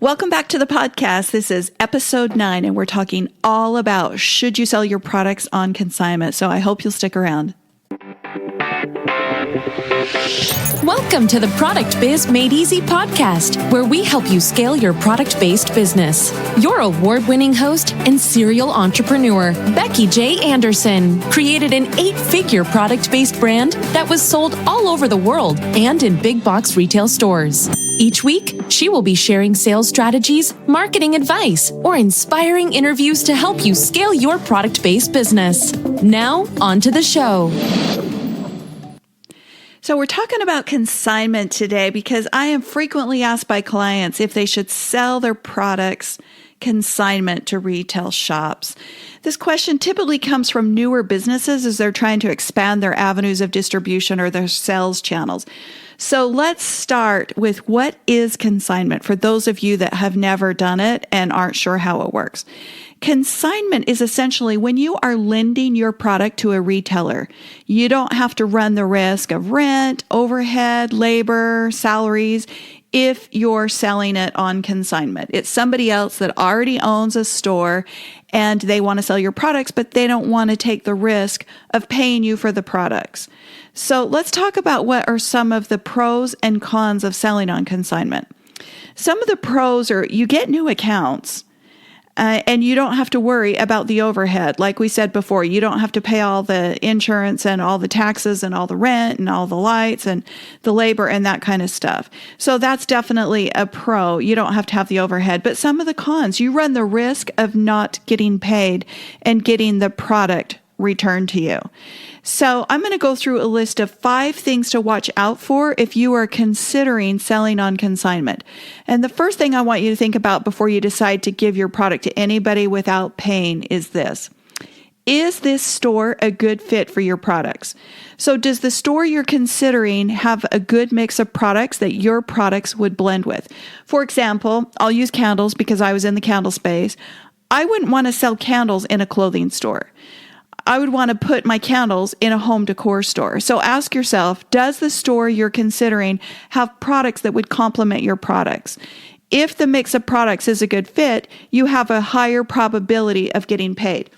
Welcome back to the podcast. This is episode 9, and we're talking all about should you sell your products on consignment. So I hope you'll stick around. Welcome to the Product Biz Made Easy podcast, where we help you scale your product-based business. Your award-winning host and serial entrepreneur, Becky J. Anderson, created an 8-figure product-based brand that was sold all over the world and in big box retail stores. Each week, she will be sharing sales strategies, marketing advice, or inspiring interviews to help you scale your product-based business. Now, on to the show. So we're talking about consignment today because I am frequently asked by clients if they should sell their products consignment to retail shops. This question typically comes from newer businesses as they're trying to expand their avenues of distribution or their sales channels. So let's start with what is consignment for those of you that have never done it and aren't sure how it works. Consignment is essentially when you are lending your product to a retailer. You don't have to run the risk of rent, overhead, labor, salaries if you're selling it on consignment. It's somebody else that already owns a store and they want to sell your products, but they don't want to take the risk of paying you for the products. So let's talk about what are some of the pros and cons of selling on consignment. Some of the pros are you get new accounts. And you don't have to worry about the overhead. Like we said before, you don't have to pay all the insurance and all the taxes and all the rent and all the lights and the labor and that kind of stuff. So that's definitely a pro. You don't have to have the overhead. But some of the cons, you run the risk of not getting paid and getting the product returned to you. So I'm going to go through a list of 5 things to watch out for if you are considering selling on consignment. And the first thing I want you to think about before you decide to give your product to anybody without paying is this. Is this store a good fit for your products? So does the store you're considering have a good mix of products that your products would blend with? For example, I'll use candles because I was in the candle space. I wouldn't want to sell candles in a clothing store. I would want to put my candles in a home decor store. So ask yourself, does the store you're considering have products that would complement your products? If the mix of products is a good fit, you have a higher probability of getting paid.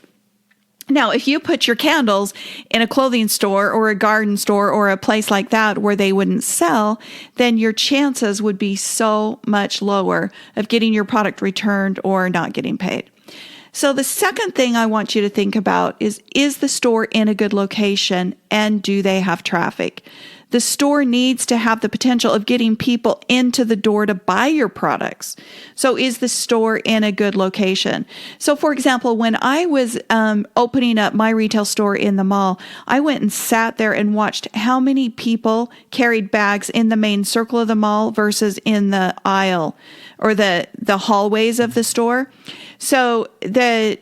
Now, if you put your candles in a clothing store or a garden store or a place like that where they wouldn't sell, then your chances would be so much lower of getting your product returned or not getting paid. So the second thing I want you to think about is the store in a good location and do they have traffic? The store needs to have the potential of getting people into the door to buy your products. So is the store in a good location? So for example, when I was opening up my retail store in the mall, I went and sat there and watched how many people carried bags in the main circle of the mall versus in the aisle or the hallways of the store. So the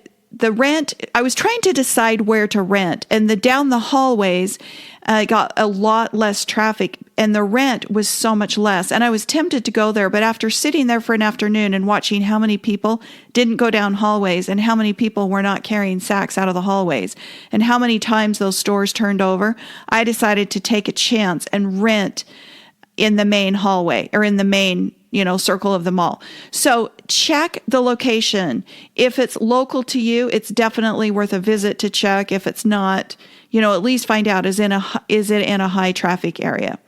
rent, I was trying to decide where to rent, and down the hallways got a lot less traffic, and the rent was so much less. And I was tempted to go there, but after sitting there for an afternoon and watching how many people didn't go down hallways and how many people were not carrying sacks out of the hallways and how many times those stores turned over, I decided to take a chance and rent in the main hallway or in the main circle of the mall. So check the location. If it's local to you, it's definitely worth a visit to check. If it's not, at least find out, is it in a high traffic area?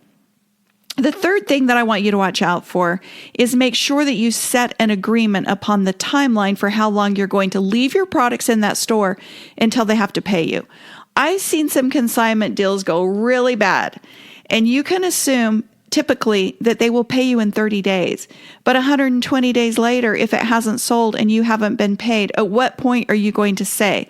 The third thing that I want you to watch out for is make sure that you set an agreement upon the timeline for how long you're going to leave your products in that store until they have to pay you. I've seen some consignment deals go really bad, and you can assume typically that they will pay you in 30 days. But 120 days later, if it hasn't sold and you haven't been paid, at what point are you going to say,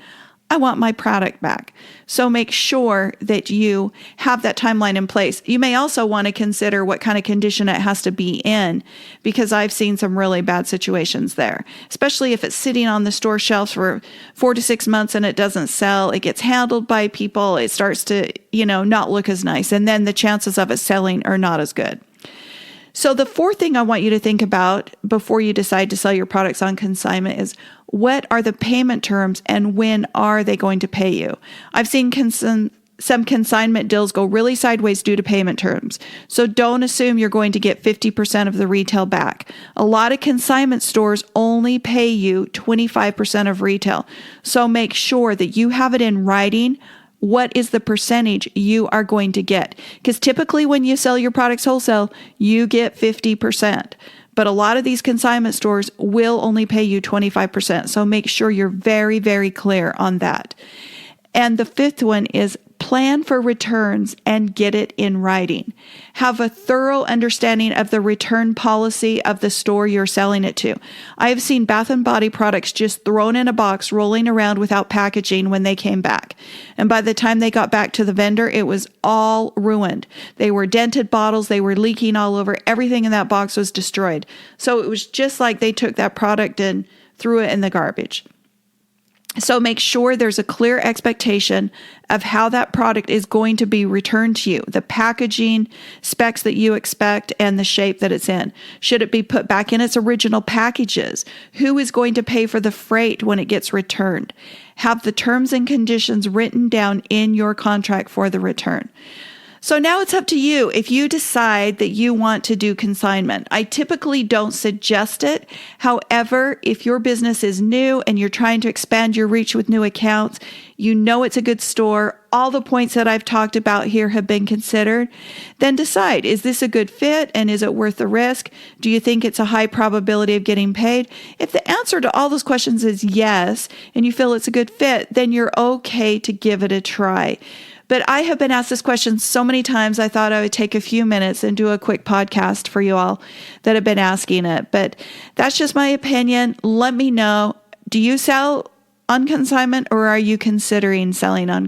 I want my product back? So make sure that you have that timeline in place. You may also want to consider what kind of condition it has to be in, because I've seen some really bad situations there, especially if it's sitting on the store shelves for 4 to 6 months and it doesn't sell. It gets handled by people. It starts to, not look as nice. And then the chances of it selling are not as good. So the fourth thing I want you to think about before you decide to sell your products on consignment is what are the payment terms and when are they going to pay you? I've seen some consignment deals go really sideways due to payment terms. So don't assume you're going to get 50% of the retail back. A lot of consignment stores only pay you 25% of retail. So make sure that you have it in writing. What is the percentage you are going to get? Because typically when you sell your products wholesale, you get 50%. But a lot of these consignment stores will only pay you 25%. So make sure you're very, very clear on that. And the fifth one is plan for returns and get it in writing. Have a thorough understanding of the return policy of the store you're selling it to. I have seen Bath & Body products just thrown in a box, rolling around without packaging when they came back. And by the time they got back to the vendor, it was all ruined. They were dented bottles. They were leaking all over. Everything in that box was destroyed. So it was just like they took that product and threw it in the garbage. So make sure there's a clear expectation of how that product is going to be returned to you, the packaging specs that you expect and the shape that it's in. Should it be put back in its original packages? Who is going to pay for the freight when it gets returned? Have the terms and conditions written down in your contract for the return. So now it's up to you if you decide that you want to do consignment. I typically don't suggest it. However, if your business is new and you're trying to expand your reach with new accounts, you know it's a good store, all the points that I've talked about here have been considered, then decide, is this a good fit and is it worth the risk? Do you think it's a high probability of getting paid? If the answer to all those questions is yes, and you feel it's a good fit, then you're okay to give it a try. But I have been asked this question so many times, I thought I would take a few minutes and do a quick podcast for you all that have been asking it. But that's just my opinion. Let me know. Do you sell on consignment or are you considering selling on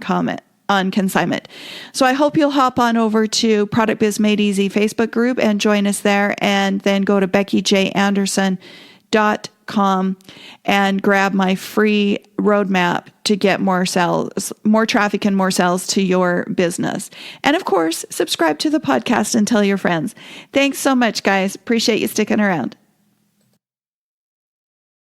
consignment? So I hope you'll hop on over to Product Biz Made Easy Facebook group and join us there, and then go to BeckyJAnderson.com and grab my free roadmap to get more sales, more traffic and more sales to your business. And of course, subscribe to the podcast and tell your friends. Thanks so much, guys. Appreciate you sticking around.